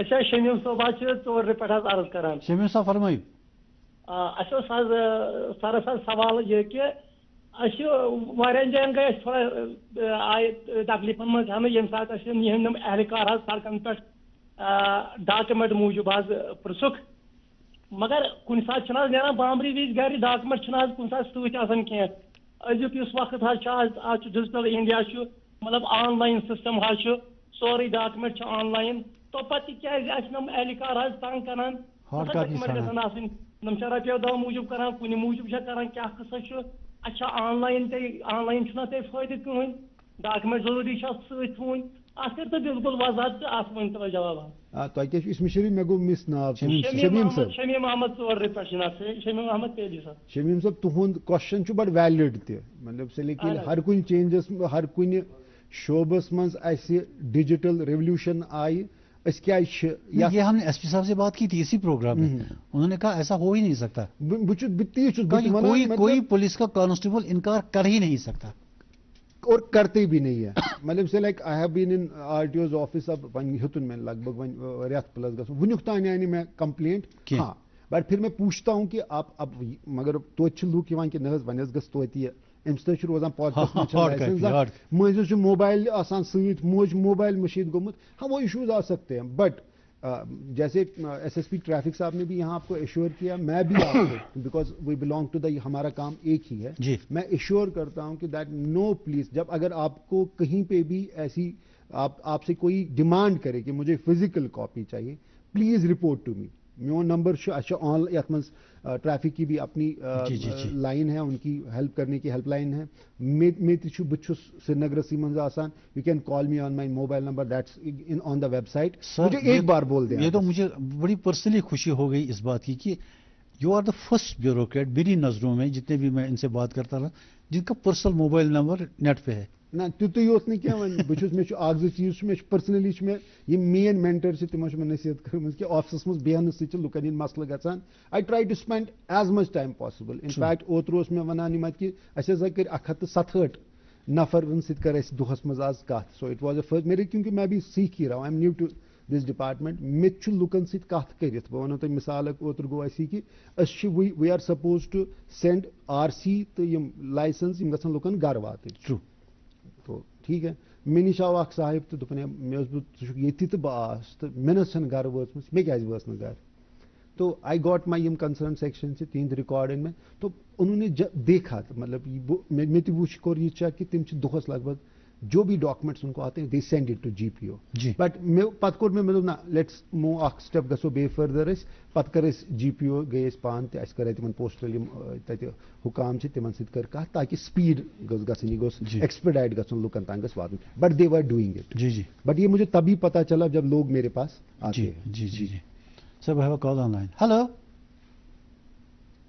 أسۍ حظ شمیٖم صٲب حظ چھِ ژورِ پٮ۪ٹھ حظ عرض کران. شمیٖم صٲب فرمٲیِو. اَسہِ اوس حظ سرس حظ سوال یہِ کہِ أسۍ چھِ واریاہن جاین گٔے أسۍ تھوڑا آیہِ تکلیٖفن منٛز ہٮ۪نہٕ ییٚمہِ ساتہٕ اَسہِ یِہنٛدۍ یِم اہلکار حظ سڑکن پٮ۪ٹھ ڈاکومینٹ موٗجوٗب حظ پرژھُکھ مگر کُنہِ ساتہٕ چھِنہٕ حظ نیران بامبری وِزِ گرِ ڈاکومینٹ چھِنہٕ حظ کُنہِ ساتہٕ سۭتۍ آسان کینٛہہ. أزیُک یُس وقت حظ چھُ آز چھُ ڈِجٹل انڈیا چھُ مطلب آن لاین سسٹم حظ چھُ سورُے ڈاکومینٹ چھُ آن لاین تو پتہٕ کیازِ اَسہِ یِم اہلکار حظ تنگ کران ڈاکومینٹ گژھن آسٕنۍ تِم چھا رۄپیو دہ موٗجوٗب کران کُنہِ موٗجوٗب چھا کران کیاہ قصہٕ چھُ اَسہِ چھا آن لاین چھُنہ تۄہہِ فٲیدٕ کٕہٕنۍ ڈاکومینٹ ضروٗری چھا سۭتۍ تھوٕنۍ اَتھ کٔرۍ تو بالکل وضاحت تہٕ اَتھ ؤنۍ تو جواب. تۄہہِ کیٛاہ چھُ اسمہِ شریٖف؟ مےٚ گوٚو مِس ناو. شمیٖم احمد ژورِ پٮ۪ٹھ جناب شمیٖم احمد تیلی صٲب. شمیٖم صٲب تُہُنٛد کوسچن چھُ بڑٕ ویلِڈ تہِ مطلب سے لیکن ہر کُنہِ چینجس ہر کُنہِ شعبس منٛز اَسہِ ڈِجٹل ریولیوشن آیہِ أسۍ کیٛازِ چھِ. یہ ہم نے ایس پی صاحب سے بات کی تھی اسی پروگرام میں. انہوں نے کہا ایسا ہو ہی نہیں سکتا. کوئی پولیس کا کانسٹیبل انکار کر ہی نہیں سکتا اور کرتے بھی نہیں ہے. مطلب سے like I have been in R T O's office اب ہیوٚتُن میں لگ بھگ وۄنۍ رٮ۪تھ پلس گژھُن وُنیُک تانۍ آیہِ نہٕ مےٚ کمپلینٹ. ہاں بٹ پھر میں پوچھتا ہوں کہ آپ اب مگر توتہِ چھِ لُکھ یِوان کہِ نہ حظ وۄنۍ حظ گژھِ توتہِ یہِ اَمہِ سۭتۍ چھُ روزان پاکٹس منٛز چھِ مٔنٛزۍ حظ چھُ موبایل آسان سۭتۍ موج موبایل مٔشیٖد گوٚمُت. ہاں وہ ایشوز آ سکتے ہیں بٹ جیسے ایس ایس پی ٹریفک صاحب نے بھی یہاں آپ کو ایشور کیا میں بھی آپ کو because we belong to the ہمارا کام ایک ہی ہے میں ایشور کرتا ہوں کہ دیٹ نو پلیز جب اگر آپ کو کہیں پہ بھی ایسی آپ سے کوئی ڈیمانڈ کرے کہ مجھے فزیکل کاپی چاہیے پلیز رپورٹ ٹو می. میون نمبر آن یتھ منٛز ٹریفک کی بھی اپنی لائن ہے ان کی ہیلپ کرنے کی ہیلپ لائن ہے. میں بہٕ چھُس سرینگرسٕے منٛز آسان you can call me on my mobile number that's on the website. مجھے ایک بار بول دیں. یہ تو مجھے بڑی پرسنلی خوشی ہو گئی اس بات کی کہ you are the first bureaucrat میری نظروں میں جتنے بھی میں ان سے بات کرتا رہا جن کا پرسنل موبائل نمبر نیٹ پہ ہے. نہ تیُتُے یوت نہٕ کینٛہہ وۄنۍ بہٕ چھُس مےٚ چھُ اکھ زٕ چیٖز چھُ مےٚ چھُ پٔرسنلی چھُ مےٚ یِم مین مینٹر چھِ تِمو چھِ مےٚ نصیحت کٔرمٕژ کہِ آفسَس منٛز بیٚہنہٕ سۭتۍ چھِ لُکن ہِنٛدۍ مسلہٕ گژھان. I try to spend as much time possible. In fact اوترٕ اوس مےٚ وَنان یِم اَتہِ کہِ اَسہِ ہسا کٔرۍ 167 نفرن سۭتۍ کٔر اَسہِ دۄہس منٛز آز کَتھ. So it was a first میرے کیونکہ میں بھی سیکھ ہی رہا ہوں I am new to this department. مےٚ تہِ چھُ لُکن سۭتۍ کَتھ کٔرِتھ. بہٕ وَنو تۄہہِ مِثال اکھ اوترٕ گوٚو اَسہِ یہِ کہِ أسۍ چھِ we are supposed to send R C تہٕ یِم لایسنس یِم گژھن لُکن گرٕ واتٕنۍ. ٹرٛوٗ تو ٹھیٖک ہے. مےٚ نِش آو اکھ صاحب تہٕ دوٚپُن ہے مےٚ اوس ژٕ چھُکھ ییٚتہِ تہٕ بہٕ آس تہٕ مےٚ نہ حظ چھَنہٕ گرٕ وٲژمٕژ. مےٚ کیٛازِ وٲژ نہٕ گرٕ تو آئی گاٹ مائی یِم کنسرن سیکشن چھِ تِہنٛدۍ رِکارڈ أنۍ مےٚ تو انہوں نے دیکھا مطلب مےٚ تہِ وُچھ کوٚر یہِ چیک کہ تِم چھِ دۄہس لگ بگ جو بھی ڈاکومنٹس ان کو آتے ہیں they send it to G P O. But پتہٕ کوٚر مےٚ دوٚپ نہ لیٹس موٗ اکھ سٹیپ گژھو بیٚیہِ فٔردر أسۍ پتہٕ کٔر أسۍ جی پی او گٔے أسۍ پانہٕ تہِ اَسہِ کَرے تِمن پوسٹل یِم تَتہِ حُکام چھِ تِمن سۭتۍ کٔر کَتھ تاکہِ سپیٖڈ گٔژھ گژھٕنۍ یہِ گوٚژھ ایکسپیڈایٹ گژھُن لُکن تام گژھِ واتُن. But they were doing it. But یہ مجھے تبھی پتا چلا جب لوگ میرے پاس آتے ہیں. جی جی جی sir we have a call on line. Hello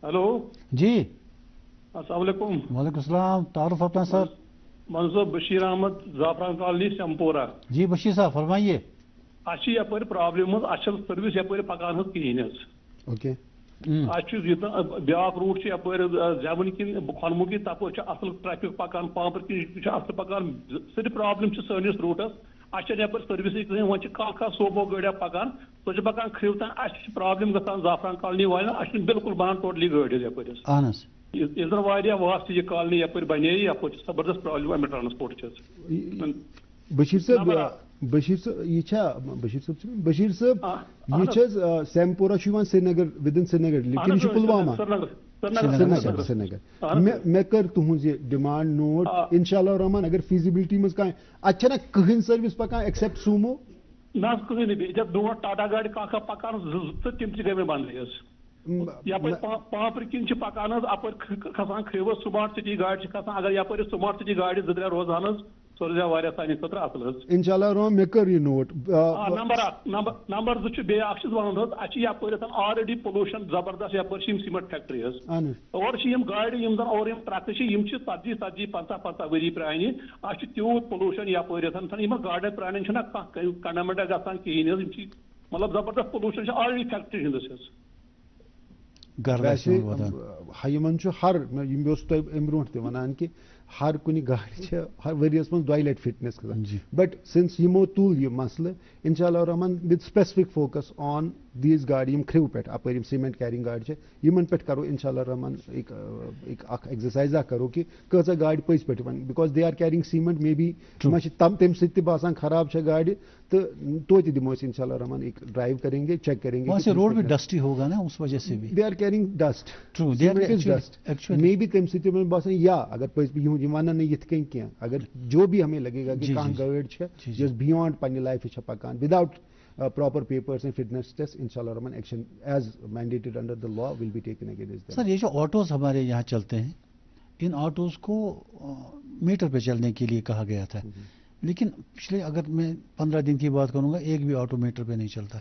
hello جی السلام علیکم. وعلیکم السلام. تعارف اپنا سر؟ منظور بشیر احمد زعفران کالنی سمپورہ. جی بشیر صاحب فرمائیے. اَسہِ چھِ یپٲرۍ پرابلم حظ اَسہِ چھنہٕ سٔروِس یپٲرۍ پکان حظ کِہیٖنۍ حظ. اوکے. اَسہِ چھُ ییٚتہِ بیٛاکھ روٗٹ چھُ یپٲرۍ زیوُن کِنۍ کھۄنمہٕ کِنۍ تپٲرۍ چھُ اَصٕل ٹریفِک پکان پامپر کِنۍ چھُ اَصٕل پکان صرف پرابلم چھِ سٲنِس روٗٹس اَسہِ چھنہٕ یپٲرۍ سٔروِسٕے کٕہٕنۍ. وۄنۍ چھِ کانٛہہ سومو گٲڑیاہ پکان سۄ چھِ پکان کھرٛیو تام. اَسہِ چھِ پرابلم گژھان زعفران کالنی والٮ۪ن اَسہِ چھُنہٕ بالکل بنان ٹوٹلی گٲڑۍ حظ یپٲرۍ حظ. اہن حظ. ییٚلہِ زن واریاہ واسط یہِ کالنی یپٲرۍ بنے یپٲرۍ چھِ زبردست پرابلم اَمہِ ٹرانسپورٹ چھِ. بشیر صٲب یہ چھا بشیر صٲب یہ چھِ حظ سیمپورہ چھُ یِوان سرینگر ودن سرینگر لیکن یہ چھُ پلوامہ سرینگر. مےٚ کٔر تُہنٛز یہِ ڈِمانڈ نوٹ انشاء اللہ رحمان اگر فیزِبلٹی منٛز کانٛہہ اَتہِ چھَنہ کٕہٕنۍ سٔروِس پکان ایکسیپٹ سومو. نہ حظ کٕہٕنۍ نہٕ. بیٚیہِ برونٛٹھ ٹاٹا گاڑِ کانٛہہ پکان زٕ تہٕ تِم تہِ گٔے مےٚ بنٛدٕے حظ. یپٲرۍ پامپرٕ کِنۍ چھِ پکان حظ اپٲرۍ کھسان کھرٛیوَس سمارٹ سٹی گاڑِ چھِ کھسان. اگر یپٲرۍ سمارٹ سٹی گاڑِ 2-3 روزان حظ سورزیا واریاہ سانہِ خٲطرٕ اصل حظ انشاءاللہ رحمان مےٚ کٔر یہِ نوٹ نمبر 2 چھُ بیٚیہِ اکھ چیٖز وَنُن حظ اَسہِ چھِ یپٲرۍ آلریڈی پولوٗشن زبردست یپٲرۍ چھِ یِم سیٖمنٹ فیکٹری حظ اور چھِ یِم گاڑِ یِم زن اور یِم ٹرکہٕ چھِ یِم چھِ 40-50 ؤری پرٛانہِ اَسہِ چھُ تیوٗت پولوٗشن یپٲرۍ یِمن گاڑٮ۪ن پرٛانٮ۪ن چھُنہ کانٛہہ کنڈمنٹا گژھان کِہیٖنۍ حظ یِم چھِ مطلب زبردست پولوٗشن چھِ آلریڈی فیکٹری ہٕنٛدس حظ یِمن چھُ ہر یِم اوسُس تۄہہِ اَمہِ برونٛٹھ تہِ وَنان کہِ ہر کُنہِ گاڑِ چھِ ؤریَس منٛز 2 لَٹہِ فِٹنس کھسان بٹ سِنس یِمو تُل یہِ مسلہٕ انشاءاللہ رحمان وِتھ سپیسفک فوکس آن دیٖز گاڑِ یِم کھرٛو پٮ۪ٹھ اَپٲرۍ یِم سیٖمنٹ کیرِنگ گاڑِ چھِ یِمن پٮ۪ٹھ کرو انشاءاللہ رحمان اکھ ایکزرسایز اکھ کرو کہِ کۭژاہ گاڑِ پٔزۍ پٲٹھۍ یِوان because they are carrying cement maybe ما چھِ تَمہِ سۭتۍ تہِ باسان خراب چھےٚ گاڑِ تہٕ توتہِ دِمو أسۍ انشاءاللہ رحمان ایک ڈرایو کریں گے چیک کریں گے روڈ بھی ڈسٹی ہوگا نا اس وجہ سے بھی they are carrying dust maybe تَمہِ سۭتۍ تہِ باسان یا اگر پٔزۍ پٲٹھۍ یِم وَنان نہٕ یِتھ کٔنۍ کینٛہہ اگر جو بھی ہمیں لگے گا کہ کانٛہہ گٲڑۍ چھےٚ یۄس بِیانٛڈ پننہِ لایفہِ چھےٚ پکان without proper papers and fitness test inshallah rahman action as mandated under the law will be taken against them. سر یہ جو آٹوز ہمارے یہاں چلتے ہیں ان آٹوز کو میٹر پہ چلنے کے لیے کہا گیا تھا لیکن پچھلے اگر میں 15 دن کی بات کروں گا ایک بھی آٹو میٹر پہ نہیں چلتا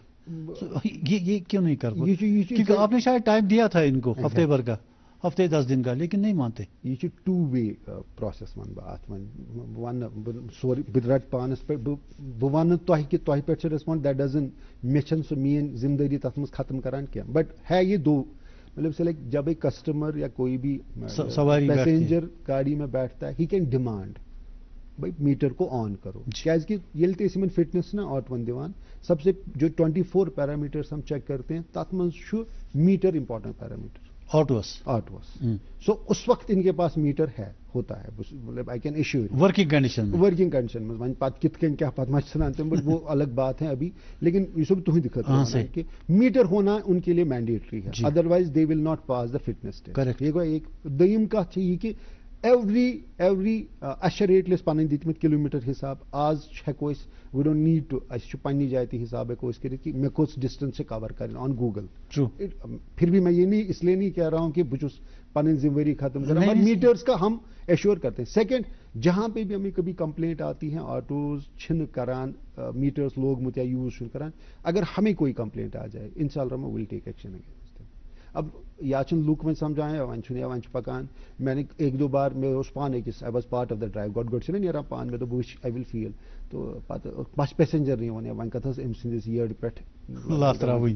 یہ کیوں نہیں کر کیونکہ آپ نے شاید ٹائم دیا تھا ان کو ہفتے بھر کا ہفتے 10 دن کا لیکن نہیں مانتے یہ چھُ 2-way process وَنہٕ بہٕ اَتھ وَنہٕ سورُے بہٕ رَٹہٕ پانَس پٮ۪ٹھ بہٕ وَنہٕ تۄہہِ کہِ تۄہہِ پٮ۪ٹھ چھِ ریسپانس دیٹ ڈزن مےٚ چھَنہٕ سُہ میٲنۍ ذمہٕ دٲری تَتھ منٛز ختم کران کینٛہہ بٹ ہے یہ دو مطلب سے لائک جب ایک کسٹمر یا کوئی بھی پیسنجر گاڑی میں بیٹھتا ہے ہی کین ڈیمانڈ بھائی میٹر کو آن کرو کیازِ کہ ییٚلہِ تہِ أسۍ یِمن فٹنس نا آٹوَن دِوان سب سے جو 24 پیرامیٹرس ہم چیک کرتے ہیں تَتھ منٛز چھُ meter important parameter autos so اس وقت ان کے پاس میٹر ہے ہوتا ہے مطلب I can ensure working condition میں وۄنۍ پتہٕ کِتھ کٔنۍ کیٛاہ پتہٕ ما چھِ ژھٕنان تِم وہ الگ بات ہے ابھی لیکن یہ سب تُہنٛدِ خٲطرٕ کہ میٹر ہونا ان کے لیے مینڈیٹری ہے otherwise they will not pass the fitness test یہ گوٚو ایک دوٚیِم کتھ چھِ یہِ کہِ ایوری اَسہِ چھِ ریٹ لِسٹ پَنٕنۍ دِتمٕتۍ کِلوٗمیٖٹر حِساب آز ہٮ۪کو أسۍ وی ڈونٹ نیٖڈ ٹُو اَسہِ چھُ پننہِ جایہِ تہِ حِساب ہٮ۪کو أسۍ کٔرِتھ کہِ مےٚ کۄس ڈِسٹینس چھِ کور کَرٕنۍ آن گوٗگل پھر بھی میں یہ نہیں اس لیے نہیں کہہ رہا ہوں کہ بہٕ چھُس پنٕنۍ ذمہواری ختم کران بٹ میٹرس کا ہم ایشور کرتے ہیں سیکنڈ جہاں پہ بھی ہمیں کبھی کمپلینٹ آتی ہے آٹوز چھِنہٕ کران میٹرس لوگمُت یا یوز چھُنہٕ کران اگر ہمیں کوئی کمپلینٹ آ جائے انشاءاللہ ہم ول ٹیک ایکشن اگینسٹ اب یا چھُنہٕ لُکھ وۄنۍ سمجھان وۄنۍ چھُنہٕ وۄنۍ چھُ پکان میں نے ایک دو بار مےٚ اوس پانہٕ أکِس I was part of the drive گۄڈٕ چھُنہ نیران پانہٕ مےٚ دوٚپ بہٕ وٕچھِ آئی ول فیٖل تو پتہٕ پیسنجر نہیں وَنان وۄنۍ کتھ حظ أمۍ سٕنٛدِس یٔڈ پٮ۪ٹھ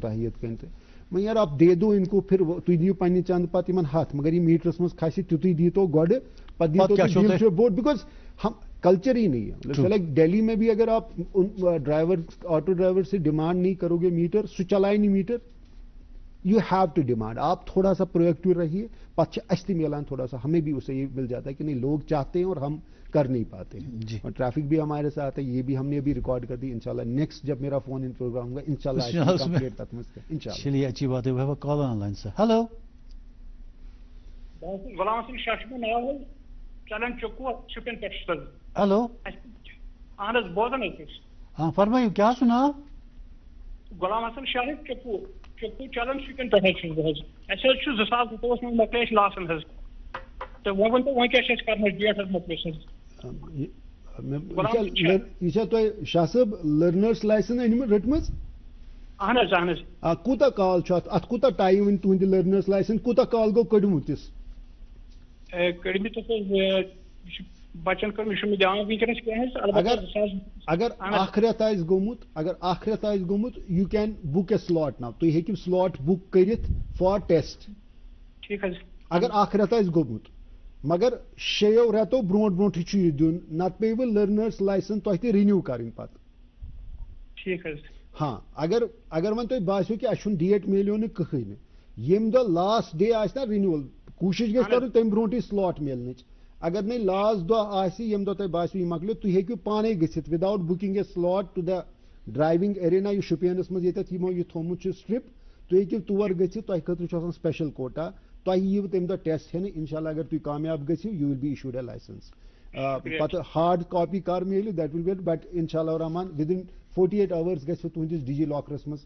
تۄہہِ یِتھ کٔنۍ تہٕ وۄنۍ یار آپ دے دو ان کو پھر تُہۍ دِیِو پننہِ چندٕ پتہٕ یِمن ہتھ مگر یہِ میٹرس منٛز کھسہِ تیُتُے دیٖتو گۄڈٕ پتہٕ دیٖتو بوٹ بیکاز ہم کلچر ہی نہیں ہے لائک دہلی میں بھی اگر آپ ڈرائیور آٹو ڈرائیور سے ڈیمانڈ نہیں کرو گے میٹر سُہ چلائے نہیں meter you have to demand آپ تھوڑا سا پرویکٹو رہیے پتہ چھِ اَسہِ تہِ ملان تھوڑا سا ہمیں بھی اسے یہ مل جاتا ہے کہ نہیں لوگ چاہتے ہیں اور ہم کر نہیں پاتے ہیں اور ٹریفک بھی ہمارے ساتھ ہے یہ بھی ہم نے ابھی ریکارڈ کر دی انشاءاللہ نیکسٹ جب میرا فون ان پروگرام ہوگا انشاءاللہ چلیے اچھی بات ہے کال آن لائن سے ہیلو غلام حسن شاہ چھُ مےٚ ناو حظ چلان چکو شُپین پٮ۪ٹھ حظ ہیلو اہن حظ بوزان حظ ہاں فرمٲیِو کیٛاہ چھُ ناو غلام حسن شاہ چکو چلان شُپین پٮ۪ٹھ حظ چھُس بہٕ حظ اَسہِ حظ چھُ 2002 منٛز مۄکلے اَسہِ لاسن حظ تہٕ وۄنۍ ؤنۍتو وۄنۍ کیٛاہ چھِ اَسہِ کرنٕچ ڈیٹ حظ مۄکلے حظ یہ چھا تۄہہِ شاہ صٲب لٔرنٲرٕس لایسن رٔٹمٕژ اہن حظ اہن حظ کوٗتاہ کال چھُ اتھ کوٗتاہ ٹایم وۄنۍ تُہنٛدِ لٔرنٲرٕس لایسن کوٗتاہ کال گوٚو کٔڑمٕتِس کٔڑمٕتِس حظ بچن کٔر مےٚ چھُنہٕ دھیان وٕنکیٚنس کینٛہہ حظ اگر اکھ رٮ۪تھ آسہِ گوٚمُت you can book a slot now تُہۍ ہیٚکِو سلاٹ بُک کٔرِتھ فار ٹیسٹ ٹھیٖک حظ اگر اکھ رٮ۪تھ آسہِ گوٚمُت مگر 6 رٮ۪تو برونٛٹھٕے چھُ یہِ دیُن نتہٕ پیٚیہِ لٔرنٲرٕس لایسن تۄہہِ تہِ رِنیوٗ کَرٕنۍ پتہٕ ٹھیٖک حظ ہاں اگر وۄنۍ تۄہہِ باسیو کہِ اَسہِ چھُنہٕ ڈیٹ میلیو نہٕ کٕہٕنۍ نہٕ ییٚمہِ دۄہ لاسٹ ڈے آسہِ نا رِنیوَل کوٗشِش گژھِ کَرُن تَمہِ برونٛٹھٕے سلاٹ میلنٕچ اگر نہٕ لاسٹ دۄہ آسہِ ییٚمہِ دۄہ تۄہہِ باسیو یہِ مۄکلیو تُہۍ ہیٚکِو پانے گٔژھِتھ وداوُٹ بُکِنگ اے سلاٹ ٹُو د ڈرایوِنگ ایرینا یُس شُپینس منٛز ییٚتٮ۪تھ یِمو یہِ تھوٚمُت چھُ سٹرپ تُہۍ ہیٚکِو تور گٔژھِتھ تۄہہِ خٲطرٕ چھُ آسان سپیشل کوٹا تۄہہِ یِیِو تَمہِ دۄہ ٹیسٹ ہٮ۪نہٕ انشاءاللہ اگر تُہۍ کامیاب گٔژھِو یوٗ وِل بی اِشوٗڈ اے لایسنس پتہ ہارڈ کاپی کر میلہِ دیٹ ول بی بٹ انشاءاللہ رحمان ود ان 48 hours گژھِ تُہنٛدِس ڈی جی لاکرس منٛز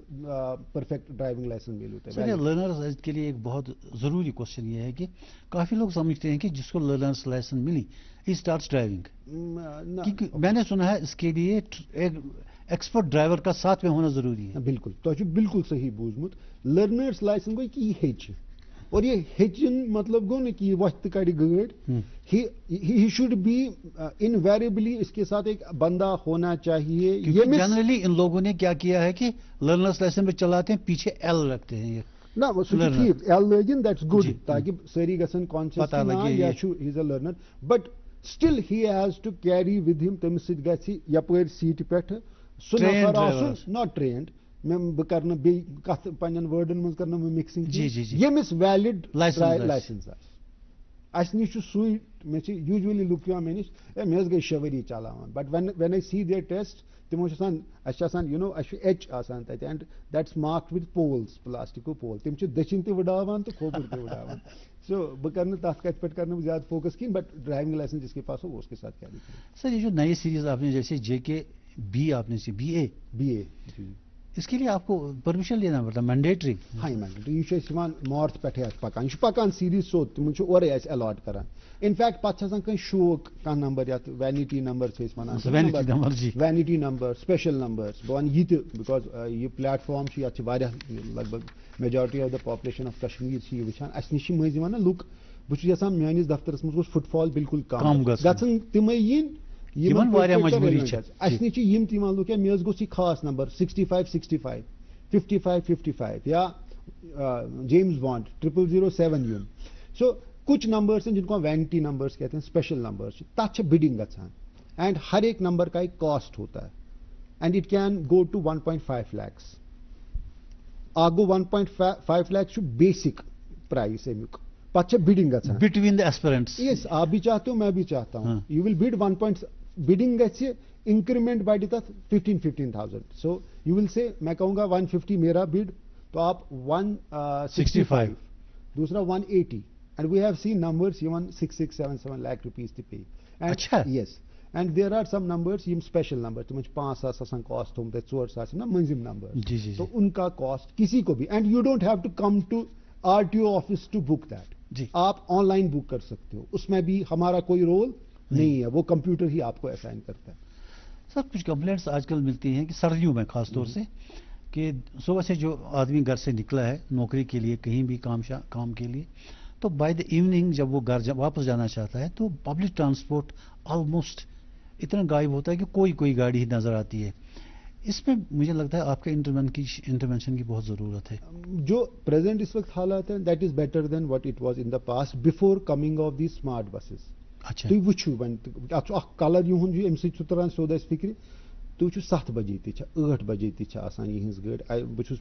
پرفیکٹ ڈرائیونگ لائسنس میلو تۄہہِ. لرنرز کے لیے ایک بہت ضروری کوشچن یہ ہے کہ کافی لوگ سمجھتے ہیں کہ جس کو لرنرز لائسنس ملی ہی اسٹارٹس ڈرائیونگ، کیونکہ میں نے سنا ہے اس کے لیے ایک ایکسپرٹ ڈرائیور کا ساتھ میں ہونا ضروری ہے. بالکل تۄہہِ چھُ بالکل صحیح بوٗزمُت. لرنرز لائسنس گوٚو کہ یہ ہیٚچھِ، اور یہ ہیٚچھِن مطلب گوٚو نہٕ کہ یہ وقت کڑِ گٲڑۍ. ہی شوڈ بی انویریبلی اس کے ساتھ ایک بندہ ہونا چاہیے. جنرلی ان لوگوں نے کیا کیا ہے کہ لرنرز لائسنس پہ چلاتے ہیں پیچھے ایل رکھتے ہیں یہ نہ سُہ چھُ ٹھیٖک ایل لٲگِن دیٹس گُڈ تاکہ سٲری گژھن کانشیس یا چھُ he is a learner but still he has to carry with him تٔمِس سۭتۍ گژھِ یپٲرۍ سیٖٹہِ پٮ۪ٹھ سُہ نفر آسُن ناٹ ٹرینڈ. بہٕ کرٕ نہٕ بیٚیہِ کتھ پننٮ۪ن وٲڈن منٛز کرٕ نہٕ بہٕ مِکسِنگ ییٚمِس ویلِڈ لایسنس آسہِ. اَسہِ نِش چھُ سُے مےٚ چھِ یوٗجؤلی لُکھ یِوان مےٚ نِش مےٚ حظ گٔے 6 ؤری چلاوان but when I see their test تِمو چھُ آسان اَسہِ چھُ آسان یوٗ نو اَسہِ چھُ ایچ آسان تَتہِ and that's marked with poles پلاسٹِکو پول تِم چھِ دٔچھِنۍ تہِ وٕڈاوان تہٕ کھووُر تہِ وٕڈاوان. سو بہٕ کرٕ نہٕ تَتھ کتھِ پٮ۪ٹھ کرٕ نہٕ بہٕ زیادٕ فوکس کِہیٖنۍ بٹ ڈرائیونگ لائسنس جس کے پاس ہو اس کے ساتھ کیا دکھے. سر یہ جو نئی سیریز آپ نے جیسے جے کے بی آپ نے بی اے اس کے لیے آپ کو پرمیشن لینا پڑتا مینڈیٹری. ہاں مینڈیٹری یہ چھُ یِوان نارتھ پٮ۪ٹھے اَسہِ پکان یہ چھُ پکان سیریز سیوٚد تِمن چھُ اورے اَسہِ الاٹ کران. انفیکٹ پتہٕ چھُ آسان کٲنٛسہِ شوق کانٛہہ نمبر یتھ وینٹی نمبر چھِ أسۍ ونان وینٹی نمبر سپیشل نمبرس بہٕ ونہٕ یہِ تہِ بِکاز یہِ پلیٹ فارم چھُ یتھ چھِ واریاہ لگ big majority of the population of Kashmir چھِ یہِ وٕچھان. اَسہِ نِش چھِ مٔنٛزۍ یِوان نا لُکھ بہٕ چھُس یژھان میٲنِس دفترس منٛز گوٚژھ فٹ فال بالکل کم گژھن تِمے یِنۍ اَسہِ نِش چھِ یِم تہِ یِوان لُکھ مےٚ حظ گوٚژھ یہِ خاص نمبر 6565 5555 یا جیمز بانڈ 007 یُن. سو کچھ نمبرس ہیں جن کو وینٹی نمبرس کہتے ہیں اسپیشل نمبرس تتھ چھِ بڈنگ گژھان اینڈ ہر ایک نمبر کا ایک کاسٹ ہوتا ہے and it can go to 1.5 lakhs. اکھ گوٚو 1.5 lakhs چھُ بیسک پرائس امیُک پتہٕ چھِ بڈنگ گژھان بٹوین دی ایسپیرنٹس. یس آپ بھی چاہتے ہو میں بھی چاہتا ہوں یو ول بڈ 1. بڈنگ گژھِ انکریمنٹ بڑھِ تتھ 15,000. سو یو ول سے میں کہوں گا 150 میرا بڈ تو آپ 165 دوسرا 180 and we have seen numbers even 6-7 lakh rupees to pay. And yes, and there are some numbers M special numbers تِمن چھِ 5,000 آسان cost تھومُت 4,000 آسان نا مٔنٛزِم numbers تو ان کا cost کسی کو بھی and you don't have to come to RTO office to book that. آپ آن لائن بک کر سکتے ہو اس میں بھی ہمارا کوئی رول نہیں ہے وہ کمپیوٹر ہی آپ کو اسائن کرتا ہے. سر کچھ کمپلینٹس آج کل ملتی ہیں کہ سردیوں میں خاص طور سے کہ صبح سے جو آدمی گھر سے نکلا ہے نوکری کے لیے کہیں بھی کام کے لیے تو بائی دا ایوننگ جب وہ گھر واپس جانا چاہتا ہے تو پبلک ٹرانسپورٹ آلموسٹ اتنا غائب ہوتا ہے کہ کوئی گاڑی ہی نظر آتی ہے. اس میں مجھے لگتا ہے آپ کے انٹرونشن کی بہت ضرورت ہے. جو پریزنٹ اس وقت حالات ہیں that is better than what it was in the past before coming of the smart buses. تُہۍ وٕچھِو وۄنۍ اتھ چھُ اکھ کلر یِہُنٛد امہِ سۭتۍ چھُ تران سیوٚد اَسہِ فِکرِ تُہۍ وٕچھِو 7 بجے تہِ چھِ 8 بجے تہِ چھِ آسان یِہٕنٛز گٲڑۍ. بہٕ چھُس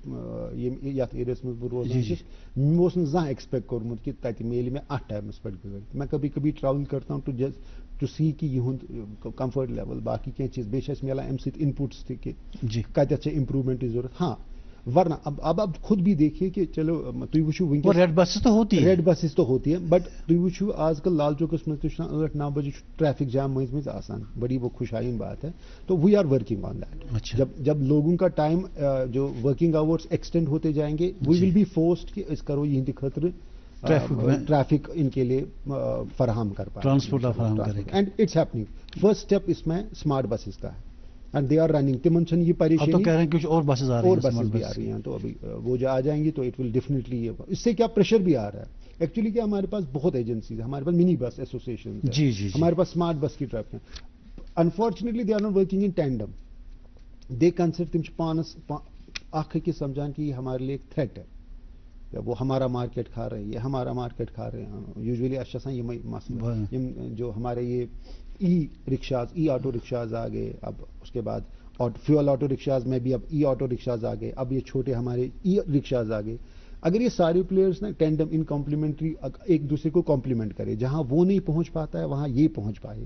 یتھ ایریاہس منٛز بہٕ روزان چھُس مےٚ اوس نہٕ زانٛہہ ایکسپیکٹ کوٚرمُت کہِ تتہِ میلہِ مےٚ اتھ ٹایمس پٮ۪ٹھ گٲڑۍ. میں کبھی کبھی ٹریول کرتا ہوں ٹو سی کہ یِہُنٛد کمفٲرٹ لیول باقی کینٛہہ چیٖز بیٚیہِ چھِ اَسہِ میلان امہِ سۭتۍ انپُٹس تہِ کہِ کتٮ۪تھ چھِ امپروٗمنٹٕچ ضروٗرت. ہاں ورنہ اب خود بھی دیکھیے کہ چلو تُہۍ وٕچھِو وٕنکٮ۪س ریڈ بسز تو ہوتی ہے بٹ تُہۍ وٕچھِو آج کل لال چوکس منٛز تہِ چھُ 8-9 بجے چھُ ٹریفک جام مٔنٛزۍ آسان بڑی وہ خوشحالین بات ہے. تو we are working on that. جب لوگوں کا ٹائم جو ورکنگ آورس ایکسٹینڈ ہوتے جائیں گے وی ول بی فورسڈ کہ أسۍ کرو یِہنٛدِ خٲطرٕ ٹریفک ان کے لیے فراہم کر پائے transport and it's happening. First step اس میں اسمارٹ بسز کا ہے اینڈ دے آر رننگ. تمن چھن یہ پریشانی تو کہہ رہے ہیں کچھ اور بسز آ رہی ہیں تو ابھی وہ جو آ جائیں گی تو اٹ ول ڈیفینیٹلی. اس سے کیا پریشر بھی آ رہا ہے ایکچولی کہ ہمارے پاس بہت ایجنسیز ہیں ہمارے پاس منی بس ایسوسیشن ہمارے پاس اسمارٹ بس کی ٹرپ ہیں. Unfortunately they are not working in tandem. They consider تم پانس اکھ أکِس سمجھان کہ یہ ہمارے لیے ایک تھریٹ ہے وہ ہمارا مارکیٹ کھا رہے ہیں یہ ہمارا مارکیٹ کھا رہے ہیں. یوزلی اچھا سا یہ مسئلہ جو ہمارے یہ ای آٹو رکشاز آ گئے اب اس کے بعد فیول آٹو رکشاز میں بھی اب ای آٹو رکشاز آ گئے اب یہ چھوٹے ہمارے ای رکشاز آ گئے. اگر یہ سارے پلیئرس نا ٹینڈم ان کمپلیمنٹری ایک دوسرے کو کمپلیمنٹ کرے جہاں وہ نہیں پہنچ پاتا ہے وہاں یہ پہنچ پائے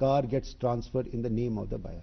car gets transferred in the name of the buyer.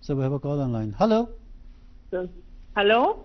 so we have a call online. Hello. Hello.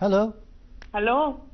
Hello. Hello.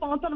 5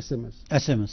SMS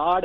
8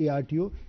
ARTO,